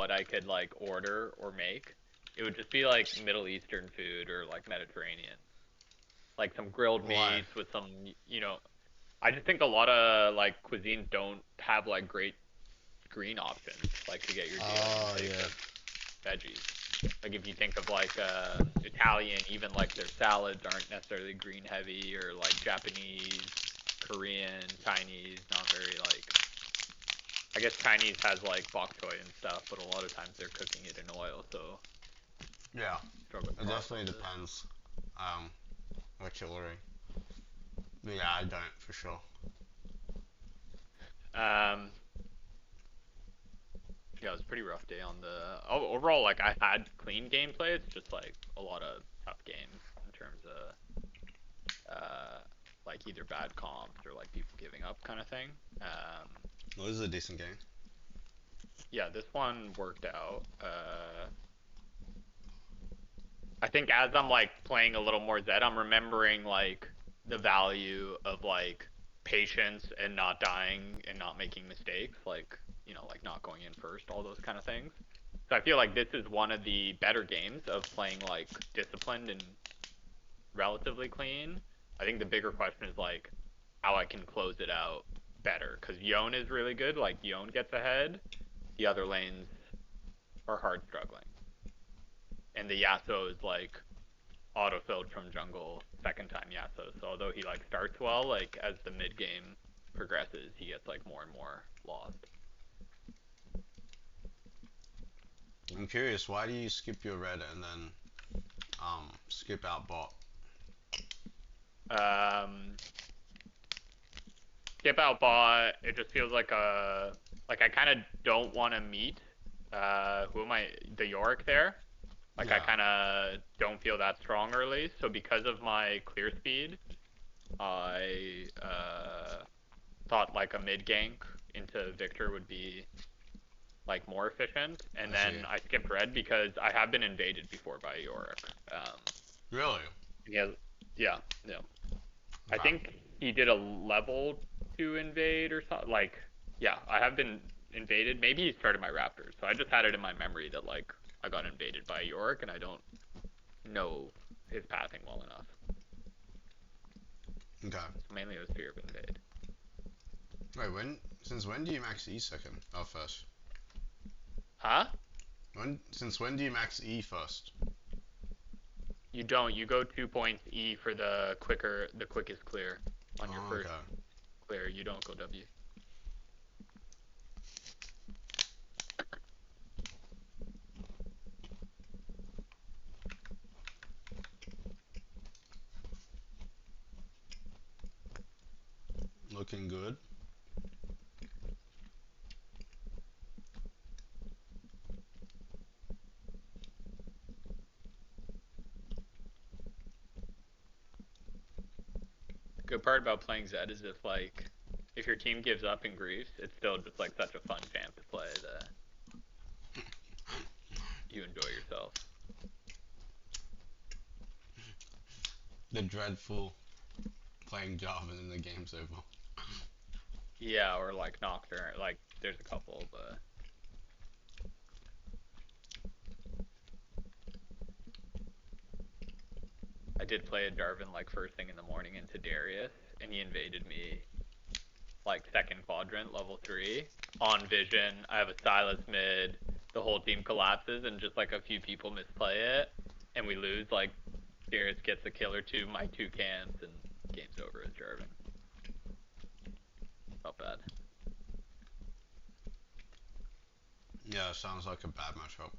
what I could like order or make, it would just be like Middle Eastern food or like Mediterranean, like some grilled Why? meats with some. I just think a lot of like cuisines don't have like great green options, like to get your daily Oh intake yeah. of veggies. Like if you think of like Italian, even like their salads aren't necessarily green heavy, or like Japanese, Korean, Chinese, not very like. I guess Chinese has like bok choy and stuff, but a lot of times they're cooking it in oil, so Yeah. struggle to It process definitely it. depends. Um, what you're ordering. But yeah, I don't for sure. Um, yeah, it was a pretty rough day on the. Overall, like I had clean gameplay. It's just like a lot of tough games in terms of like either bad comps or like people giving up kind of thing. Um, Well, this is a decent game. yeah, this one worked out. I think as I'm like playing a little more Zed, I'm remembering like the value of like patience and not dying and not making mistakes, like like not going in first, all those kind of things. So I feel like this is one of the better games of playing like disciplined and relatively clean. I think the bigger question is like how I can close it out better, because Yone is really good. Like Yone gets ahead, the other lanes are hard struggling, and the Yasuo is like autofilled from jungle second time Yasuo. So although he like starts well, like as the mid game progresses, he gets like more and more lost. I'm curious, why do you skip your red and then skip out bot? Um, Skip out bot. It just feels like a like I kind of don't want to meet who am I, the Yorick there. Like I Yeah. kind of don't feel that strong early. So because of my clear speed, I thought like a mid gank into Victor would be like more efficient. And I see. then I skipped red because I have been invaded before by Yorick. Really? Yeah, yeah, yeah. I Okay. think he did a level 2 invade or something. Like, yeah, I have been invaded. Maybe he started my Raptors. So I just had it in my memory that like I got invaded by Yorick, and I don't know his pathing well enough. Okay. So mainly it was fear of invade. Wait, since when do you max E second? Oh, first. Huh? Since when do you max E first? You don't. You go 2 points E for the quickest clear on your Oh, first okay. clear. You don't go W. Looking good. The good part about playing Zed is if your team gives up and griefs, it's still just like such a fun champ to play that you enjoy yourself. The dreadful playing Jarvan and the game's over. Yeah, or like Nocturne. Like there's a couple, but I did play a Jarvan like first thing in the morning into Darius, and he invaded me like second quadrant, level 3 on Vision. I have a Silas mid. The whole team collapses, and just like a few people misplay it, and we lose. Like Darius gets a kill or two, my two cans, and game's over as Jarvan. Not bad. Yeah, sounds like a bad matchup.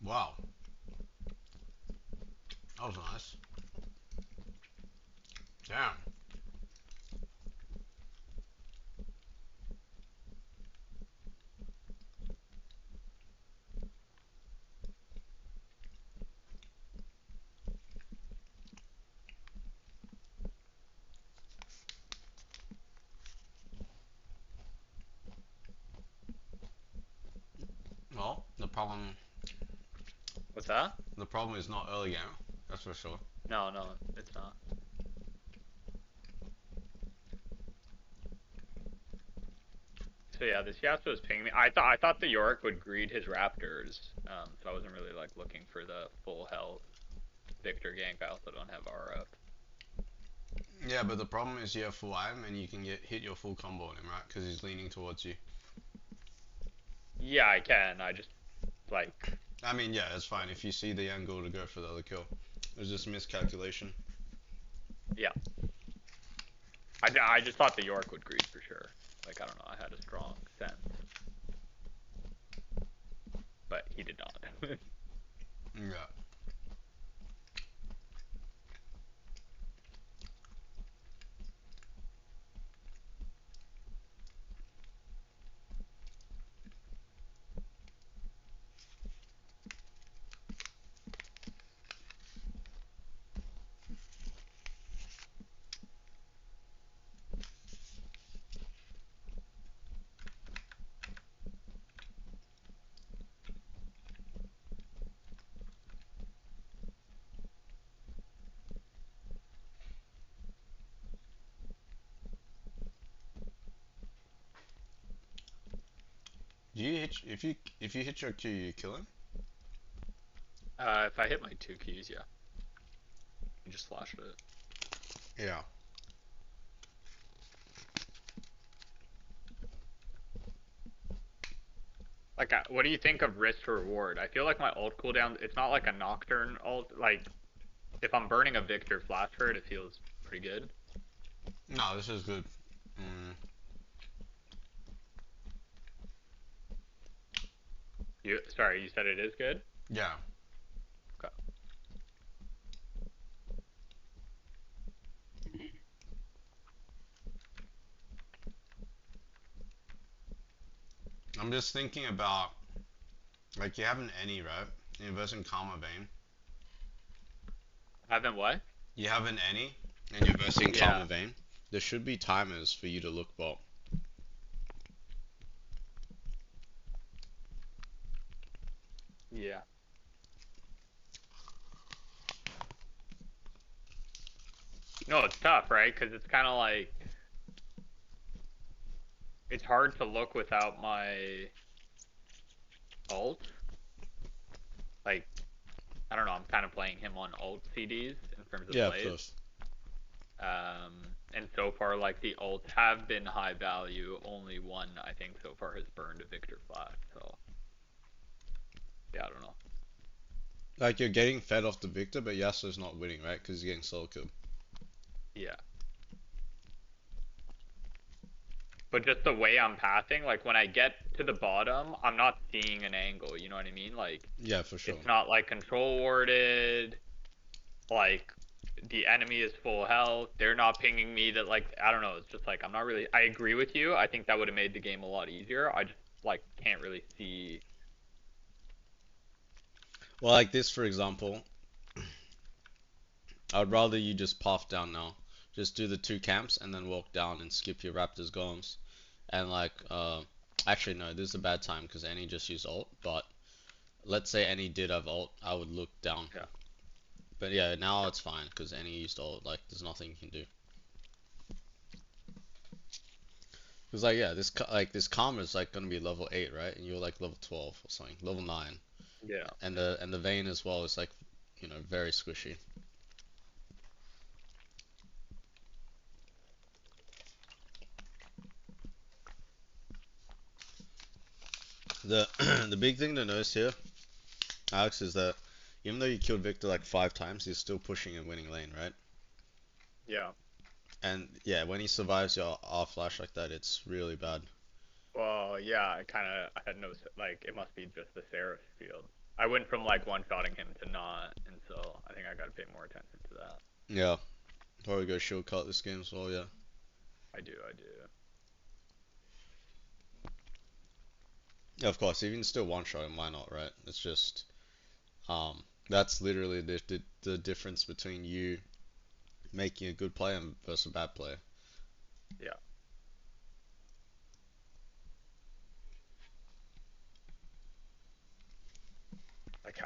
Wow, that was nice. Damn. problem. What's that? The problem is not early game. That's for sure. No, no, it's not. So yeah, this Yasuo was pinging me. I thought the York would greed his Raptors, so I wasn't really like looking for the full health Victor gank. I also don't have R up. Yeah, but the problem is you have full item and you can hit your full combo on him, right? Because he's leaning towards you. Yeah, I can. I just like I mean, yeah, it's fine if you see the angle to go for the other kill. It was just miscalculation. yeah. I just thought the York would greed for sure. Like I don't know. I had a strong sense, but he did not. Yeah. Do you hit if you hit your Q, you kill him? If I hit my 2 keys, yeah, you just flashed it. Yeah. Like, what do you think of risk to reward? I feel like my ult cooldown, it's not like a Nocturne ult. Like, if I'm burning a Victor flash for it, it feels pretty good. No, this is good. Sorry, you said it is good? Yeah. Okay. I'm just thinking about like you have an any, right? You're versing Karma Vein. Haven't what? You have an any and you're versing Yeah. Karma Vein. There should be timers for you to look bot. Yeah. No, it's tough, right? Because it's kind of like it's hard to look without my ult. Like, I don't know. I'm kind of playing him on ult CDs in terms of Yeah, of plays. course. And so far, like the ults have been high value. Only one, I think, so far has burned a Victor flash. So, yeah, I don't know. Like you're getting fed off the Victor, but Yasuo's not winning, right? Because he's getting solo killed. Yeah. But just the way I'm pathing, like when I get to the bottom, I'm not seeing an angle. You know what I mean? Like, Yeah, for sure. it's not like control warded. Like, the enemy is full health. They're not pinging me. That like I don't know. It's just like I'm not really. I agree with you. I think that would have made the game a lot easier. I just like can't really see. Well, like this, for example, I'd rather you just path down now. Just do the 2 camps and then walk down and skip your Raptors golems. And like, actually no, this is a bad time because Annie just used ult. But let's say Annie did have ult, I would look down. Yeah. But yeah, now it's fine because Annie used ult. Like, there's nothing you can do. Because like, yeah, this Karma is like gonna be level 8, right? And you're like level 12 or something, level 9. Yeah. And the Vayne as well is like, you know, very squishy. The the big thing to notice here, Alex, is that even though you killed Victor like 5 times, he's still pushing and winning lane, right? Yeah. And yeah, when he survives your R flash like that, it's really bad. Well, yeah. I had no like. It must be just the Seraph field. I went from like one-shotting him to not, and so I think I got to pay more attention to that. Yeah, probably go shield cut this game as well. Yeah. I do. I do. Yeah, of course. If you can still one shot him, why not, right? It's just that's literally the difference between you making a good play and versus a bad play. Yeah.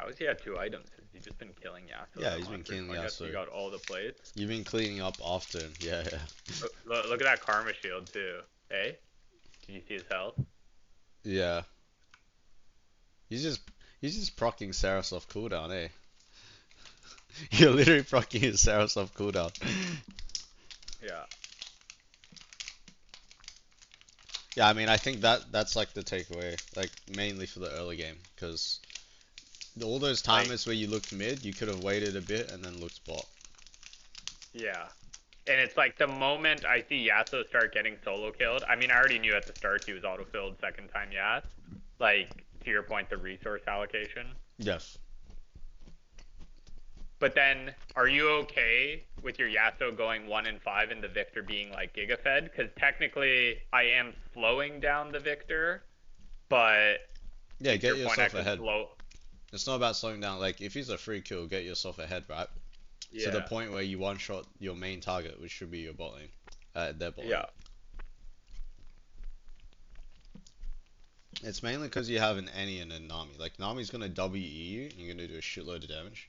How has he had 2 items? Has he just been killing Yasuo Yeah, that he's been much? killing I guess he Yasuo. got all the plates. You've been cleaning up after him. Yeah, yeah. Look at that karma shield too. Hey, did you see his health? Yeah. He's just he's just procking Saros off cooldown, eh? You're literally procking his Saros off cooldown. Yeah. Yeah, I mean, I think that's like the takeaway, like mainly for the early game, because all those Like, timers where you looked mid, you could have waited a bit and then looked bot. yeah. And it's like the moment I see Yasuo start getting solo killed, I mean, I already knew at the start he was auto-filled second time Yas. Like, to your point, the resource allocation. Yes. But then, are you okay with your Yasuo going 1 and 5 and the Victor being like Giga Fed? Because technically, I am slowing down the Victor, but Yeah, to get your point, I yourself could ahead. slow. It's not about slowing down. Like, if he's a free kill, get yourself ahead, right? To the Yeah. point where you one-shot your main target, which should be your bot lane. Their bot lane. Yeah. It's mainly because you have an Annie and a Nami. Like, Nami's gonna WE you, and you're gonna do a shitload of damage.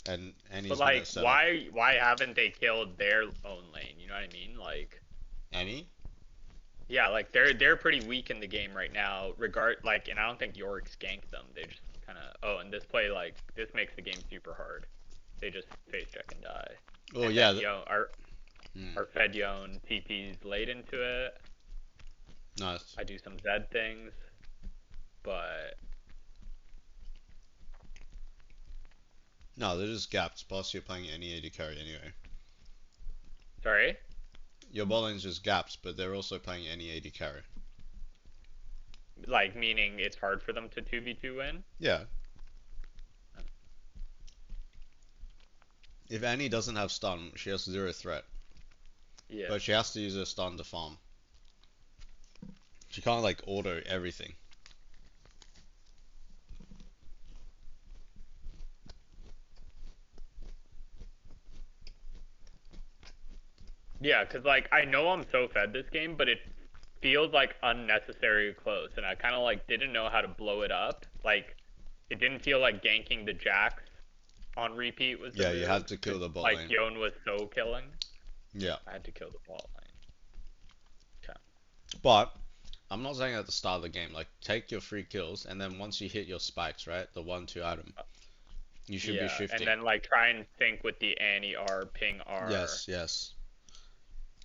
And Annie's But gonna like, set up. why haven't they killed their own lane? You know what I mean? Like, Annie? yeah, like they're pretty weak in the game right now. And I don't think Yorick ganked them. They just kind of and this play like this makes the game super hard. They just face check and die. Oh, And yeah. then, our Hmm. our Fed Yone TP's late into it. Nice. I do some Zed things, but No, they're just gaps. Plus, you're playing any AD carry anyway. sorry. Your bot lane's just gaps, but they're also playing any AD carry. Like meaning it's hard for them to 2v2 win. Yeah. If Annie doesn't have stun, she has zero threat. Yeah. But she has to use her stun to farm. She can't, like, auto everything. Yeah, because like I know I'm so fed this game, but it feels like unnecessary close, and I kind of like didn't know how to blow it up. Like it didn't feel like ganking the Jax on repeat was the Yeah, you move, had to kill 'cause, the bot like lane. Yone was so killing. Yeah. I had to kill the bot lane. Okay. But, I'm not saying at the start of the game, like, take your free kills, and then once you hit your spikes, right? The 1-2 item. You should be Yeah, shifting. and then like try and think with the Annie R, ping R. Yes, yes.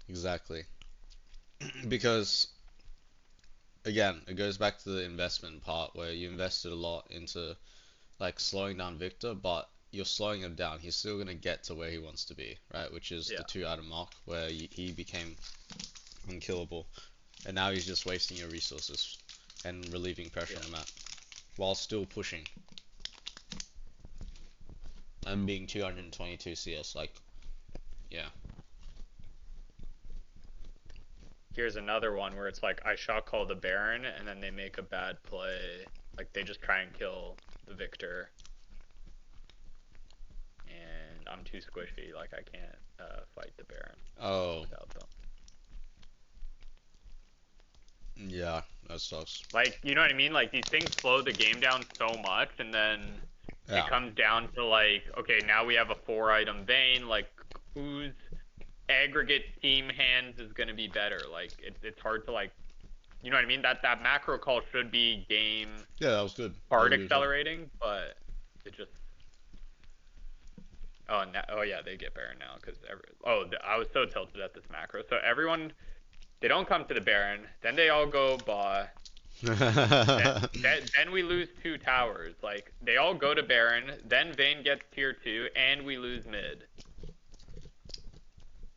Exactly. Because, again, it goes back to the investment part where you invested a lot into, like, slowing down Victor, but you're slowing him down. He's still gonna get to where he wants to be, right? Which is Yeah. the 2 item mark, where he became unkillable. And now he's just wasting your resources and relieving pressure on the map. While still pushing. And being 222 CS, like, yeah. Here's another one where it's like I shot call the Baron, and then they make a bad play. Like they just try and kill the Victor. And I'm too squishy, like I can't fight the Baron Oh, without them. yeah, that sucks. Like, you know what I mean? Like these things slow the game down so much, and then Yeah. it comes down to like, okay, now we have a 4-item vein. Like, whose aggregate team hands is gonna be better? Like, it's hard to like, you know what I mean? That macro call should be game Yeah, that was good. hard That was good. accelerating, but it just. Oh yeah, they get Baron now because I was so tilted at this macro. So everyone, they don't come to the Baron, then they all go bot. Then we lose 2 towers. Like they all go to Baron, then Vayne gets tier 2, and we lose mid.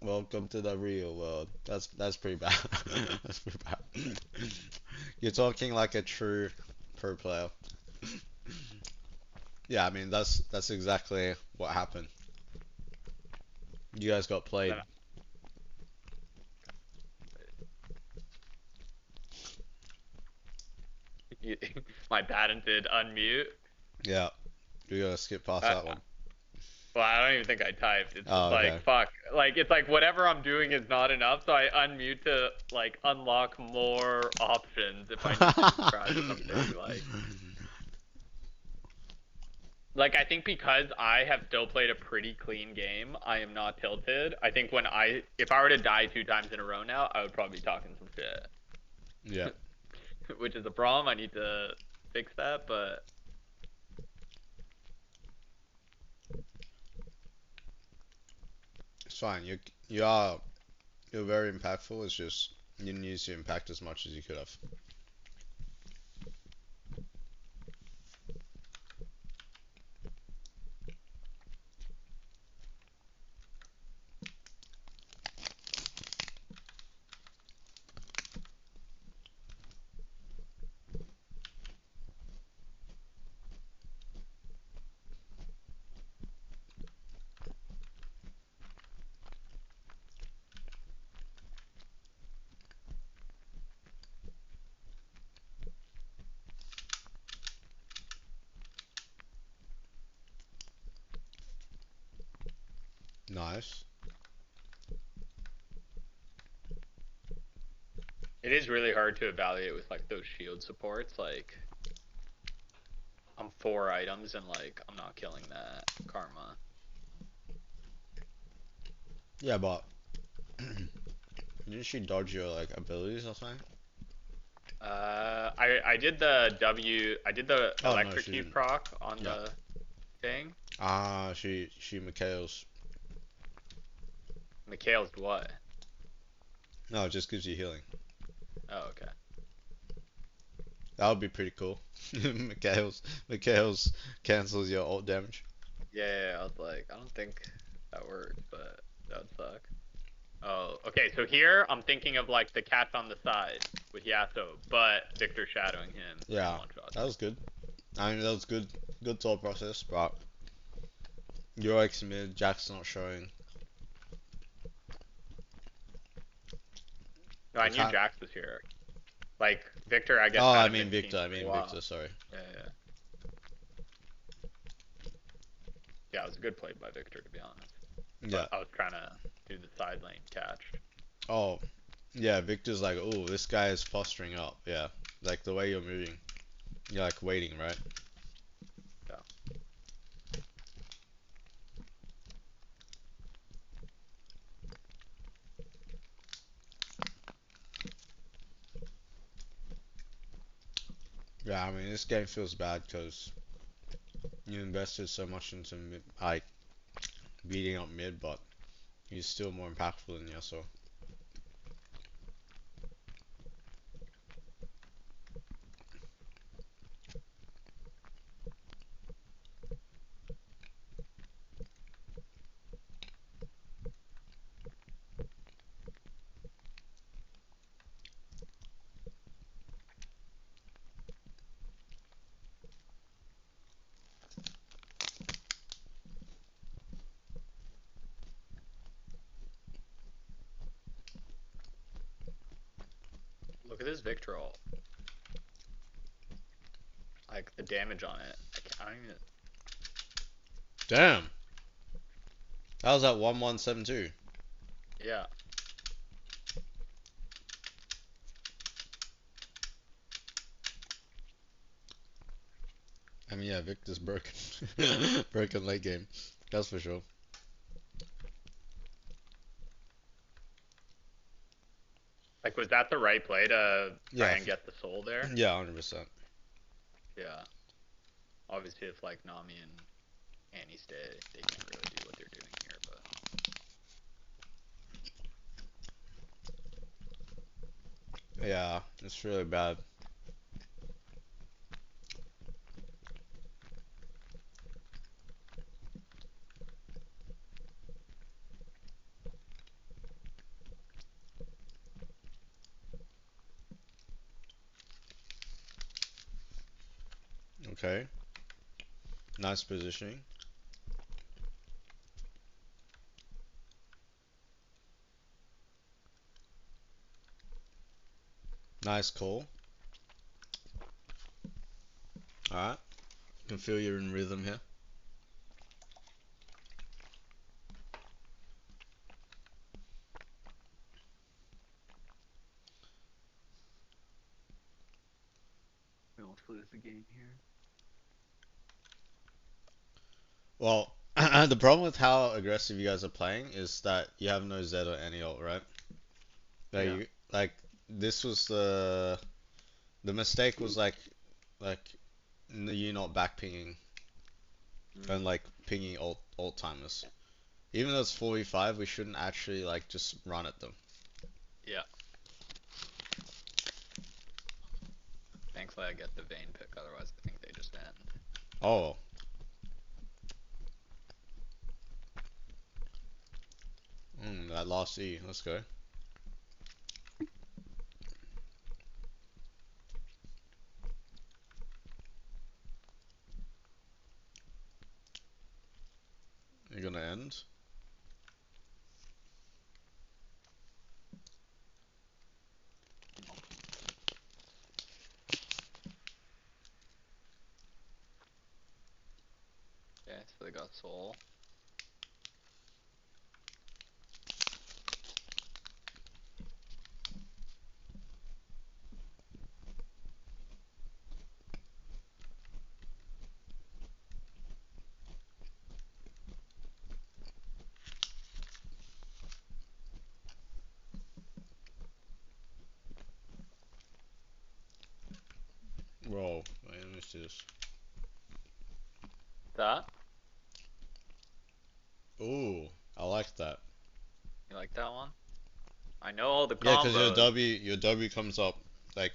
Welcome to the real world. That's pretty bad. That's pretty bad. You're talking like a true pro player. Yeah, I mean that's exactly what happened. You guys got played. My patented unmute. Yeah, you gotta skip past that one. Well, I don't even think I typed. It's Oh, just okay. like fuck. Like it's like whatever I'm doing is not enough, so I unmute to like unlock more options if I need to subscribe to something. Like Like I think because I have still played a pretty clean game, I am not tilted. I think if I were to die 2 times in a row now, I would probably be talking some Yeah, shit, which is a problem. I need to fix that, but it's fine. You're very impactful. It's just you didn't use your impact as much as you could have. Nice. it is really hard to evaluate with like those shield supports. Like I'm 4 items and like I'm not killing that karma. Yeah, but didn't she dodge your like abilities or something? I did the I did the Oh no, she electrocute didn't. proc on Yeah. the thing. Ah, she Mikhail's. Mikhail's what? No, it just gives you healing. Oh, okay. That would be pretty cool. Mikhail's cancels your ult damage. Yeah, I was like, I don't think that works, but that would suck. Oh, okay. So here I'm thinking of like the catch on the side with Yasuo, but Victor shadowing him and Yeah, one shot. that was good. I mean, that was good. Good thought process, but your X mid, Jack's not showing. No, I The knew cat. Jax was here. Like Victor, I guess Oh, I hadn't mean been seen Victor. I for a mean while. Victor. Sorry. Yeah, yeah, yeah. It was a good play by Victor, to be honest. Yeah. But I was trying to do the side lane catch. Oh, yeah. Victor's like, oh, this guy is posturing up. Yeah. Like the way you're moving. You're like waiting, right? Yeah. Yeah. I mean, this game feels bad because you invested so much into like beating up mid, but he's still more impactful than Yasuo. Look at this Victor ult. Like the damage on it. I don't even. Damn. That was at 1172. Yeah. I mean, yeah, Victor's broken. Broken late game. That's for sure. Like, was that the right play to try Yeah. and get the soul there? Yeah, 100%. Yeah. Obviously, if like Nami and Annie stay, they can't really do what they're doing here. But Yeah, it's really bad. Okay. Nice positioning. Nice call. Alright. Can feel you're in rhythm here. we almost lose the game here. Well, the problem with how aggressive you guys are playing is that you have no Z or any ult, right? Like, Yeah. like this was the mistake was like you not back pinging Mm. and like pinging alt timers. Even though it's 4v5, we shouldn't actually like just run at them. Yeah. Thankfully, I get the Vayne pick. Otherwise, I think they just end. Oh, that last E. Let's go. You're gonna end. Okay, so they got Soul. Whoa, wait, let me see this. That? Ooh, I like that. You like that one? I know all the Yeah, because combos. your W comes up like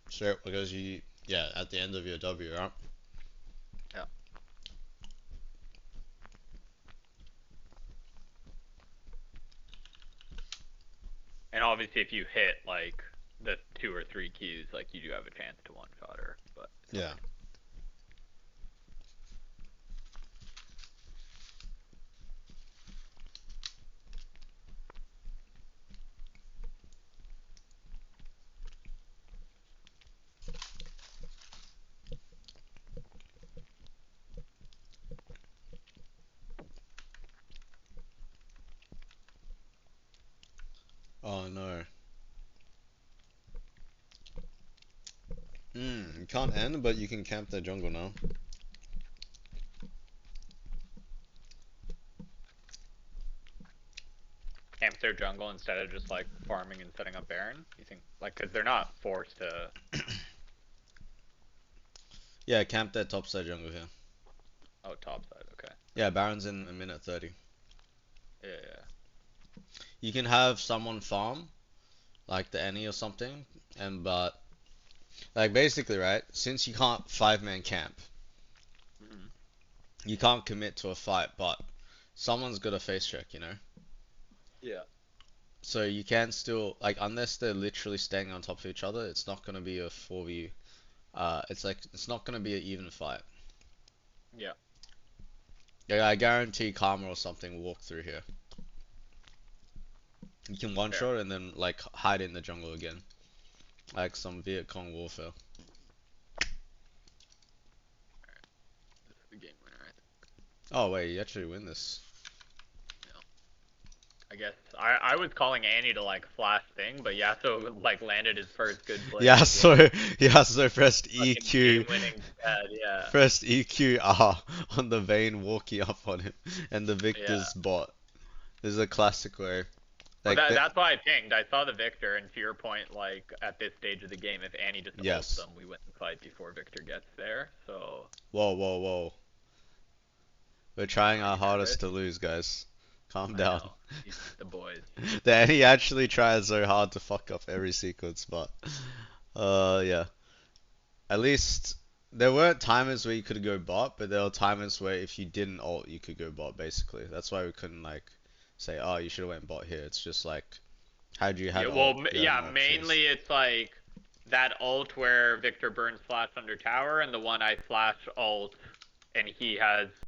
straight because yeah, at the end of your W, right? Yeah. And obviously, if you hit like the 2 or 3 Qs, like you do have a chance to one shot her, but it's Yeah. hard. Oh no. You can't end, but you can camp the jungle now. Camp their jungle instead of just like farming and setting up Baron. You think like because they're not forced to. Yeah, camp that top side jungle here. Oh, top side. Okay. Yeah, Baron's in a minute 30. Yeah, yeah. You can have someone farm, like the Annie or something, and but like basically, right? Since you can't 5-man camp, Mhm. you can't commit to a fight, but someone's got a face check, you know? Yeah. So you can still like unless they're literally staying on top of each other, it's not gonna be a 4v. It's like it's not gonna be an even fight. Yeah. Yeah, I guarantee Karma or something will walk through here. You can one Fair. shot and then like hide in the jungle again, like some Viet Cong warfare. This is the game winner, I think. Oh wait, you actually win this. Yeah. I guess I was calling Annie to like flash thing, but Yasuo like landed his first good play of Yeah, the game. so yeah, so pressed Fucking EQ, game-winning stat. Yeah. pressed EQ R on the Vayne walking up on him, and the Yeah. Victor's bot. This is a classic way. Well, Like the that's why I pinged. I saw the Victor, and to your point, like at this stage of the game, if Annie just ults yes. them, we win the fight before Victor gets there. So Whoa, whoa, whoa. We're trying are our you nervous? hardest to lose, guys. Calm I down. know. These the boys. Danny actually tries so hard to fuck up every sequence, but yeah. At least there weren't timers where you could go bot, but there were timers where if you didn't ult, you could go bot. Basically, that's why we couldn't like say, oh, you should have went bot here. It's just like, had you Yeah. had Well, ult, you had yeah. more options. Mainly, it's like that ult where Victor burns flash under tower, and the one I flash ult, and he has